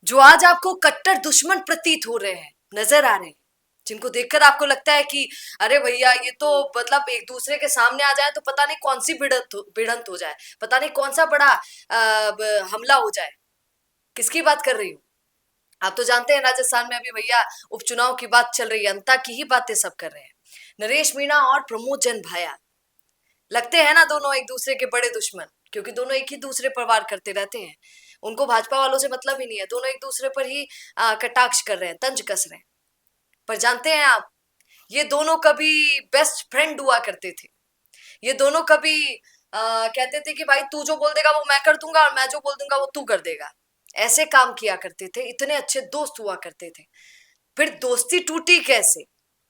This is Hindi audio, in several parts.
जो आज आपको कट्टर दुश्मन प्रतीत हो रहे हैं, नजर आ रहे हैं, जिनको देखकर आपको लगता है कि अरे भैया ये तो मतलब एक दूसरे के सामने आ जाए तो पता नहीं कौन सी भिड़ंत हो जाए, पता नहीं कौन सा बड़ा हमला हो जाए। किसकी बात कर रही हूँ? आप तो जानते हैं राजस्थान में अभी भैया उपचुनाव की बात चल रही है, जनता की ही बातें सब कर रहे हैं। नरेश मीणा और प्रमोद जन भाया लगते हैं ना दोनों एक दूसरे के बड़े दुश्मन, क्योंकि दोनों एक ही दूसरे पर वार करते रहते हैं। उनको भाजपा वालों से मतलब ही नहीं है, दोनों एक दूसरे पर ही कटाक्ष कर रहे हैं, तंज कस रहे हैं। पर जानते हैं आप, ये दोनों कभी बेस्ट फ्रेंड हुआ करते थे। ये दोनों कभी कहते थे कि भाई तू जो बोल देगा वो मैं कर दूंगा और मैं जो बोल दूंगा वो तू कर देगा। ऐसे काम किया करते थे, इतने अच्छे दोस्त हुआ करते थे। फिर दोस्ती टूटी कैसे,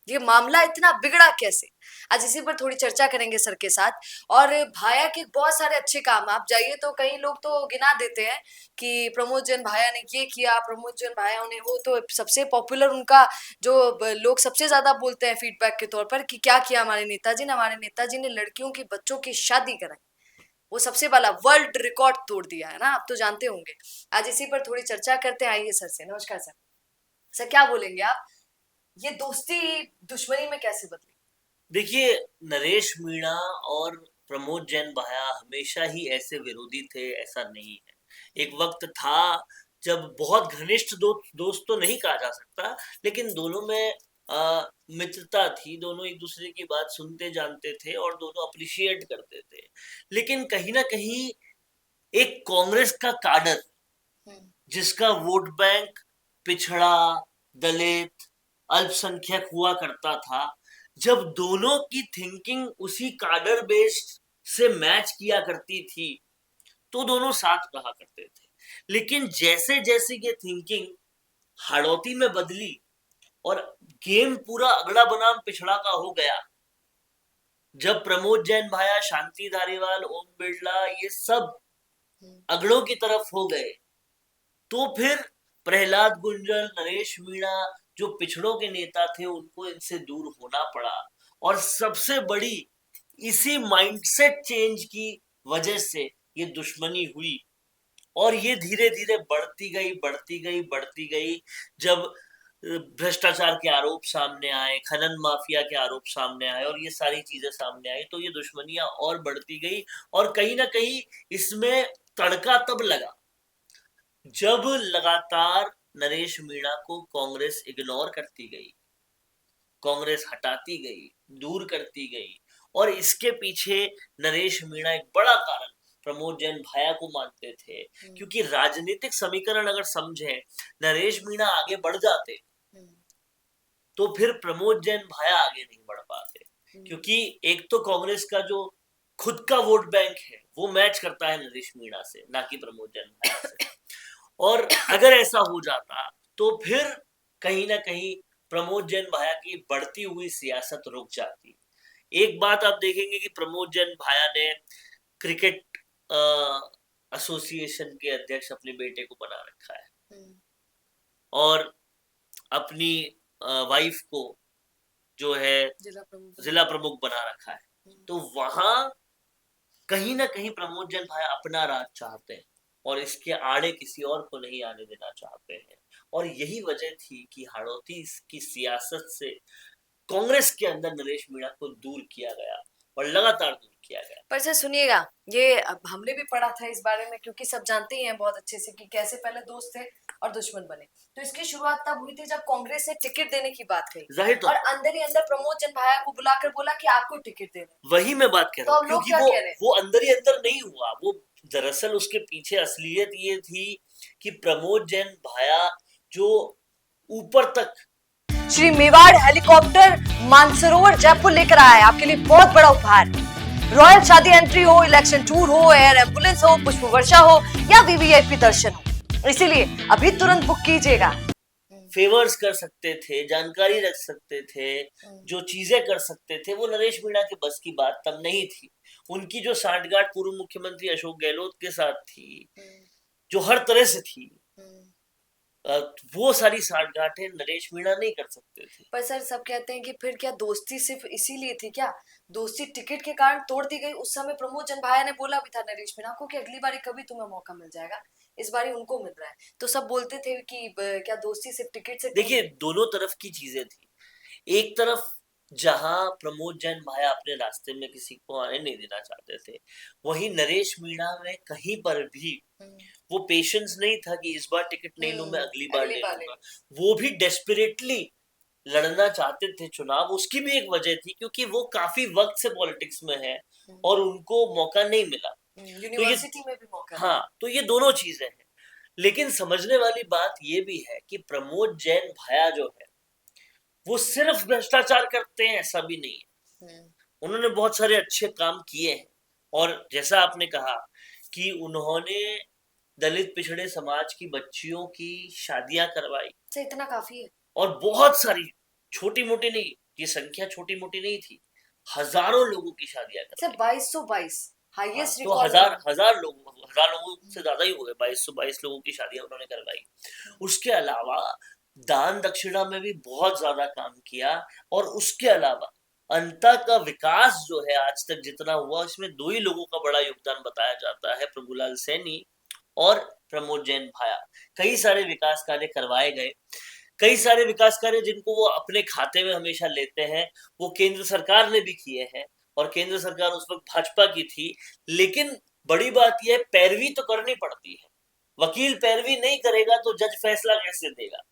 ये मामला इतना बिगड़ा कैसे, आज इसी पर थोड़ी चर्चा करेंगे सर के साथ। और भाया के बहुत सारे अच्छे काम, आप जाइए तो कई लोग तो गिना देते हैं कि प्रमोद जैन भाया ने ये किया, प्रमोद जैन भाया ने वो, तो सबसे पॉपुलर उनका जो लोग सबसे ज्यादा बोलते हैं फीडबैक के तौर पर कि क्या किया हमारे नेताजी ने, हमारे नेताजी ने लड़कियों की बच्चों की शादी कराई, वो सबसे वाला वर्ल्ड रिकॉर्ड तोड़ दिया है ना, आप तो जानते होंगे। आज इसी पर थोड़ी चर्चा करते हैं, आइए सर से। नमस्कार सर। सर क्या बोलेंगे आप, ये दोस्ती दुश्मनी में कैसे बदली? देखिए, नरेश मीणा और प्रमोद जैन भाया हमेशा ही ऐसे विरोधी थे, ऐसा नहीं है। एक वक्त था जब बहुत घनिष्ठ दोस्त तो नहीं कहा जा सकता, लेकिन दोनों में मित्रता थी। दोनों एक दूसरे की बात सुनते जानते थे और दोनों अप्रिशिएट करते थे। लेकिन कहीं ना कहीं एक कांग्रेस का काडर, जिसका वोट बैंक पिछड़ा, दलित, अल्पसंख्यक हुआ करता था, जब दोनों की थिंकिंग उसी काडर बेस्ड से मैच किया करती थी, तो दोनों साथ रहा करते थे। लेकिन जैसे जैसे ये थिंकिंग हाड़ौती में बदली और गेम पूरा अगड़ा बनाम पिछड़ा का हो गया, जब प्रमोद जैन भाया, शांति धारीवाल, ओम बिरला ये सब अगड़ों की तरफ हो गए, तो फिर प्रहलाद गुंजर, नरेश मीणा जो पिछड़ों के नेता थे, उनको इनसे दूर होना पड़ा। और सबसे बड़ी इसी माइंडसेट चेंज की वजह से ये दुश्मनी हुई, और ये धीरे धीरे बढ़ती गई, बढ़ती गई, बढ़ती गई। जब भ्रष्टाचार के आरोप सामने आए, खनन माफिया के आरोप सामने आए और ये सारी चीजें सामने आई, तो ये दुश्मनियां और बढ़ती गई। और कहीं ना कहीं इसमें तड़का तब लगा जब लगातार नरेश मीणा को कांग्रेस इग्नोर करती गई, कांग्रेस हटाती गई, दूर करती गई। और इसके पीछे नरेश मीणा एक बड़ा कारण प्रमोद जैन भाया को मानते थे, क्योंकि राजनीतिक समीकरण अगर समझें, नरेश मीणा आगे बढ़ जाते तो फिर प्रमोद जैन भाया आगे नहीं बढ़ पाते। क्योंकि एक तो कांग्रेस का जो खुद का वोट बैंक है वो मैच करता है नरेश मीणा से, ना कि प्रमोद जैन भाया से। और अगर ऐसा हो जाता तो फिर कहीं ना कहीं प्रमोद जैन भाया की बढ़ती हुई सियासत रुक जाती। एक बात आप देखेंगे कि प्रमोद जैन भाया ने क्रिकेट एसोसिएशन के अध्यक्ष अपने बेटे को बना रखा है, और अपनी वाइफ को जो है जिला प्रमुख बना रखा है। तो वहां कहीं ना कहीं प्रमोद जैन भाई अपना राज चाहते हैं और इसके आड़े किसी और को नहीं आने देना चाहते हैं। और यही वजह थी कि हाड़ौती की सियासत से कांग्रेस के अंदर नरेश मीणा को दूर किया गया और लगातार दूर किया गया। पर सर सुनिएगा, ये अब हमने भी पढ़ा था इस बारे में, क्योंकि सब जानते ही हैं बहुत अच्छे से कि कैसे पहले दोस्त थे और दुश्मन बने। तो इसकी शुरुआत तब हुई थी जब कांग्रेस ने टिकट देने की बात कही, जाहिर और तौर अंदर ही अंदर प्रमोद जन भाया को बुलाकर बोला कि आपको टिकट देना। वही मैं बात कह तो रहा हूँ, अब लोग क्योंकि क्या वो कह रहे हैं? वो अंदर ही अंदर नहीं हुआ। वो दरअसल उसके पीछे असलियत ये थी कि प्रमोद जैन भाया जो ऊपर तक श्री मेवाड़ हेलीकॉप्टर मानसरोवर जयपुर लेकर आया है आपके लिए बहुत बड़ा उपहार। रॉयल शादी एंट्री हो, इलेक्शन टूर हो, एयर एम्बुलेंस हो, पुष्प वर्षा हो या वीवीआईपी दर्शन हो, इसीलिए अभी तुरंत बुक कीजिएगा। फेवर्स कर सकते थे, जानकारी रख सकते थे, जो चीजें कर सकते थे, वो नरेश मीणा के बस की बात तब नहीं थी। उनकी जो सांठगांठ पूर्व मुख्यमंत्री अशोक गहलोत के साथ थी, जो हर तरह से थी, वो सारी सांठगांठें नरेश मीणा नहीं कर सकते थे। पर सर सब कहते हैं कि फिर क्या दोस्ती सिर्फ इसीलिए थी क्या? दोस्ती टिकट के कारण तोड़ दी गई। उस समय प्रमोद जन भाया ने बोला भी था नरेश मीणा को कि अगली बार कभी तुम्हें मौका मिल जाएगा, इस बारी उनको मिल रहा है। तो सब बोलते थे कि क्या दोस्ती सिर्फ टिकट से देखिए दोनों तरफ की चीजें थी। एक तरफ जहां प्रमोद जैन भाया अपने रास्ते में किसी को आने नहीं देना चाहते थे, वहीं नरेश मीणा में कहीं पर भी वो पेशेंस नहीं था कि इस बार टिकट नहीं लूं मैं अगली बार ले ले लूंगा। वो भी डेस्परेटली लड़ना चाहते थे चुनाव। उसकी भी एक वजह थी क्योंकि वो काफी वक्त से पॉलिटिक्स में है और उनको मौका नहीं मिला। तो ये यूनिवर्सिटी में भी मौका हाँ, तो ये दोनों चीजें हैं। लेकिन समझने वाली बात ये भी है कि प्रमोद जैन भाया जो है वो सिर्फ भ्रष्टाचार करते हैं ऐसा भी नहीं है। उन्होंने बहुत सारे अच्छे काम किए हैं और जैसा आपने कहा कि उन्होंने दलित पिछड़े समाज की बच्चियों की शादियां करवाई से इतना काफी है। और बहुत सारी, छोटी मोटी नहीं, ये संख्या छोटी मोटी नहीं थी, हजारों लोगों की शादियां सिर्फ करवाई। 2222 हाईएस्ट तो रिकॉर्ड। हजार लोगों से ज्यादा ही हो गए, 2222 लोगों की शादियां उन्होंने करवाई। उसके अलावा दान दक्षिणा में भी बहुत ज्यादा काम किया और उसके अलावा अंता का विकास जो है आज तक जितना हुआ उसमें दो ही लोगों का बड़ा योगदान बताया जाता है, प्रभुलाल सैनी और प्रमोद जैन भाया। कई सारे विकास कार्य करवाए गए, कई सारे विकास कार्य जिनको वो अपने खाते में हमेशा लेते हैं वो केंद्र सरकार ने भी किए हैं और केंद्र सरकार उस वक्त भाजपा की थी। लेकिन बड़ी बात यह पैरवी तो करनी पड़ती है, वकील पैरवी नहीं करेगा तो जज फैसला कैसे देगा।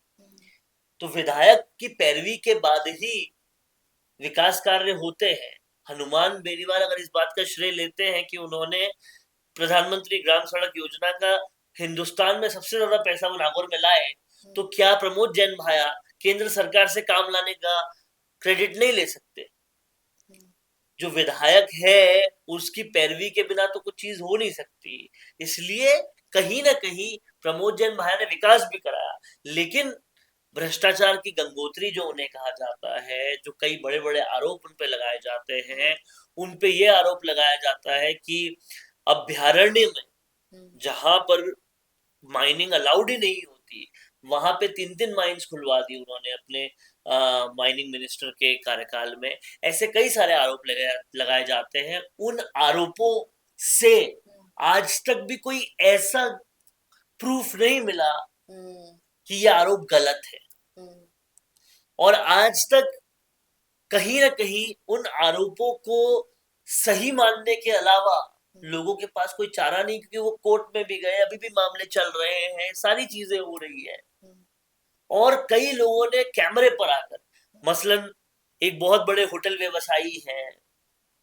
तो विधायक की पैरवी के बाद ही विकास कार्य होते हैं। हनुमान बेनीवाल अगर इस बात का श्रेय लेते हैं कि उन्होंने प्रधानमंत्री ग्राम सड़क योजना का हिंदुस्तान में सबसे ज्यादा पैसा वो नागौर में लाए, तो क्या प्रमोद जैन भाया केंद्र सरकार से काम लाने का क्रेडिट नहीं ले सकते? जो विधायक है उसकी पैरवी के बिना तो कुछ चीज हो नहीं सकती। इसलिए कहीं ना कहीं प्रमोद जैन भाया ने विकास भी कराया, लेकिन भ्रष्टाचार की गंगोत्री जो उन्हें कहा जाता है, जो कई बड़े बड़े आरोप उन पे लगाए जाते हैं, उन पे ये आरोप लगाया जाता है कि अभ्यारण्य में जहां पर माइनिंग अलाउड ही नहीं होती वहां पे 3-3 माइंस खुलवा दी उन्होंने अपने माइनिंग मिनिस्टर के कार्यकाल में। ऐसे कई सारे आरोप लगाए जाते हैं। उन आरोपों से आज तक भी कोई ऐसा प्रूफ नहीं मिला कि ये आरोप गलत है और आज तक कहीं ना कहीं उन आरोपों को सही मानने के अलावा लोगों के पास कोई चारा नहीं, क्योंकि वो कोर्ट में भी गए, अभी भी मामले चल रहे हैं, सारी चीजें हो रही है। और कई लोगों ने कैमरे पर आकर, मसलन एक बहुत बड़े होटल व्यवसायी हैं,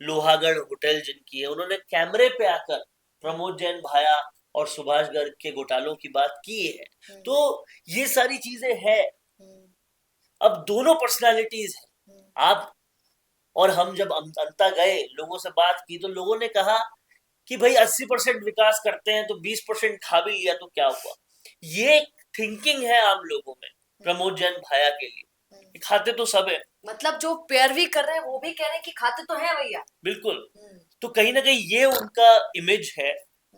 लोहागढ़ होटल जिनकी है, उन्होंने कैमरे पे आकर प्रमोद जैन भाया और सुभाष गर्ग के घोटालों की बात की है। तो ये सारी चीजें हैं। अब दोनों पर्सनालिटीज हैं। आप और हम जब अंता गए, लोगों से बात की, तो लोगों ने कहा कि भाई 80% विकास करते हैं तो 20% खा भी लिया तो क्या हुआ। ये थिंकिंग है आम लोगों में प्रमोद जैन भाया के लिए। खाते तो सब है, मतलब जो पैरवी कर रहे हैं वो भी कह रहे हैं कि खाते तो है भैया। बिल्कुल। तो कहीं ना कहीं ये उनका इमेज है,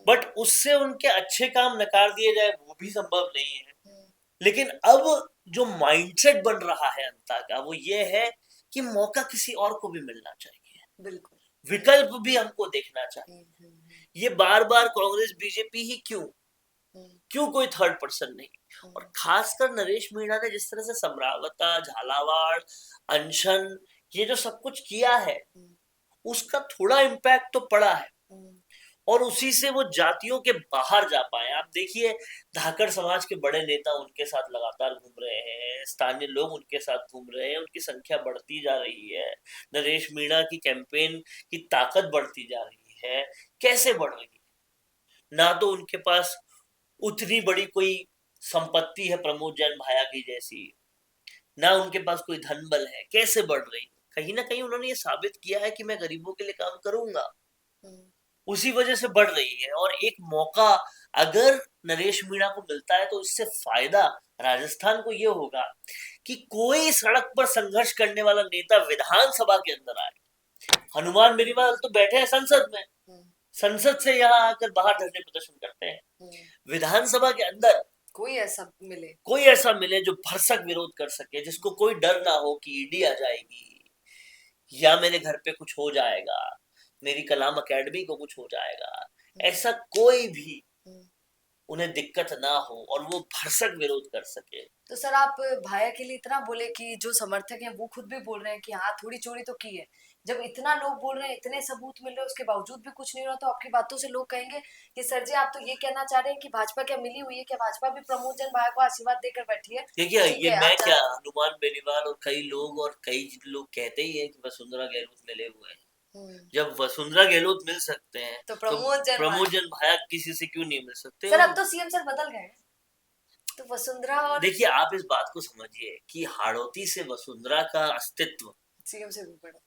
बट उससे उनके अच्छे काम नकार दिए जाए वो भी संभव नहीं है। लेकिन अब जो माइंडसेट बन रहा है अंता का वो ये है कि मौका किसी और को भी मिलना चाहिए, बिल्कुल, विकल्प भी हमको देखना चाहिए। ये बार बार कांग्रेस बीजेपी ही क्यों क्यों कोई थर्ड पर्सन नहीं। और खासकर नरेश मीणा ने जिस तरह से समरावता, झालावाड़, अनशन, ये जो सब कुछ किया है उसका थोड़ा इम्पैक्ट तो पड़ा है और उसी से वो जातियों के बाहर जा पाए। आप देखिए धाकड़ समाज के बड़े नेता उनके साथ लगातार घूम रहे हैं, स्थानीय लोग उनके साथ घूम रहे हैं, उनकी संख्या बढ़ती जा रही है। नरेश मीणा की कैंपेन की ताकत बढ़ती जा रही है। कैसे बढ़ रही है? ना तो उनके पास उतनी बड़ी कोई संपत्ति है प्रमोद जैन भाया की जैसी, ना उनके पास कोई धन बल है। कैसे बढ़ रही? कहीं ना कहीं उन्होंने ये साबित किया है कि मैं गरीबों के लिए काम करूंगा, उसी वजह से बढ़ रही है। और एक मौका अगर नरेश मीणा को मिलता है तो इससे फायदा राजस्थान को ये होगा कि कोई सड़क पर संघर्ष करने वाला नेता विधानसभा के अंदर आए। हनुमान बेनीवाल तो बैठे हैं संसद में, संसद से यहाँ आकर बाहर धरने प्रदर्शन करते हैं। विधानसभा के अंदर कोई ऐसा मिले जो भरसक विरोध कर सके, जिसको कोई डर ना हो कि ईडी आ जाएगी या मेरे घर पे कुछ हो जाएगा, मेरी कलाम अकेडमी को कुछ हो जाएगा। ऐसा कोई भी उन्हें दिक्कत ना हो और वो भरसक विरोध कर सके। तो सर आप भाया के लिए इतना बोले कि जो समर्थक हैं वो खुद भी बोल रहे हैं कि हाँ थोड़ी चोरी तो की है। जब इतना लोग बोल रहे हैं, इतने सबूत मिल रहे हैं, उसके बावजूद भी कुछ नहीं हो रहा, तो आपकी बातों से लोग कहेंगे कि सर जी आप तो ये कहना चाह रहे हैं कि भाजपा क्या मिली हुई है, क्या भाजपा भी प्रमोद जन भाया को आशीर्वाद देकर बैठी है? देखिए, ठीक ये है मैं आप क्या, चाहते हैं। हनुमान बेनीवाल और कई लोग कहते ही हैं कि वसुंधरा गहलोत मिले हुए हैं। हम्म, जब वसुंधरा गहलोत मिल सकते हैं तो तो प्रमोद जन प्रमोद भाया। जन भाया किसी से क्यों नहीं मिल सकते? सर और अब तो सीएम सर बदल गए हैं, तो वसुंधरा और देखिए, आप इस बात को समझिए कि हाड़ौती से वसुंधरा का अस्तित्व सीएम से भी बड़ा।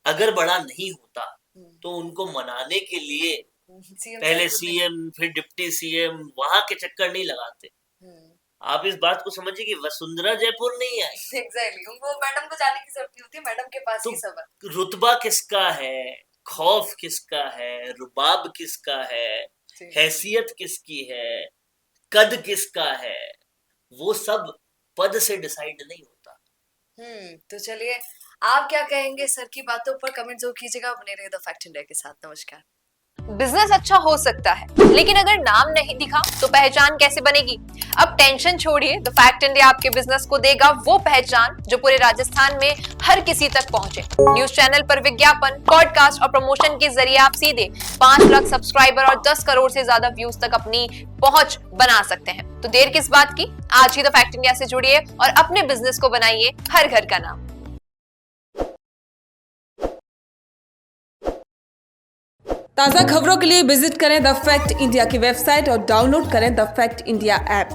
अगर बड़ा नहीं होता हम्म, तो उनको मनाने के लिए सीएम सर पहले खुद नहीं। सीएम फिर डिप्टी सीएम वहां के चक्कर नहीं लगाते। आप इस बात को समझिए कि वसुंधरा जयपुर नहीं आई एग्जैक्टली उनको मैडम को जाने की जरूरत नहीं होती, मैडम के पास तो ही सब है। रुतबा किसका है, खौफ किसका है, रुबाब किसका है, जी। हैसियत किसकी है, कद किसका है, वो सब पद से डिसाइड नहीं होता। तो चलिए आप क्या कहेंगे सर की बातों पर, कमेंट जरूर कीजिएगा। बने रहिए द फैक्ट इंडिया के साथ। नमस्कार। बिजनेस अच्छा हो सकता है, लेकिन अगर नाम नहीं दिखा तो पहचान कैसे बनेगी? अब टेंशन छोड़िए, द फैक्ट इंडिया आपके बिजनेस को देगा वो पहचान जो पूरे राजस्थान में हर किसी तक पहुंचे। न्यूज चैनल पर विज्ञापन, पॉडकास्ट और प्रमोशन के जरिए आप सीधे 5 लाख सब्सक्राइबर और 10 करोड़ से ज्यादा व्यूज तक अपनी पहुंच बना सकते हैं। तो देर किस बात की, आज ही द फैक्ट इंडिया से जुड़िए और अपने बिजनेस को बनाइए हर घर का नाम। ताज़ा खबरों के लिए विजिट करें द फैक्ट इंडिया की वेबसाइट और डाउनलोड करें द फैक्ट इंडिया ऐप।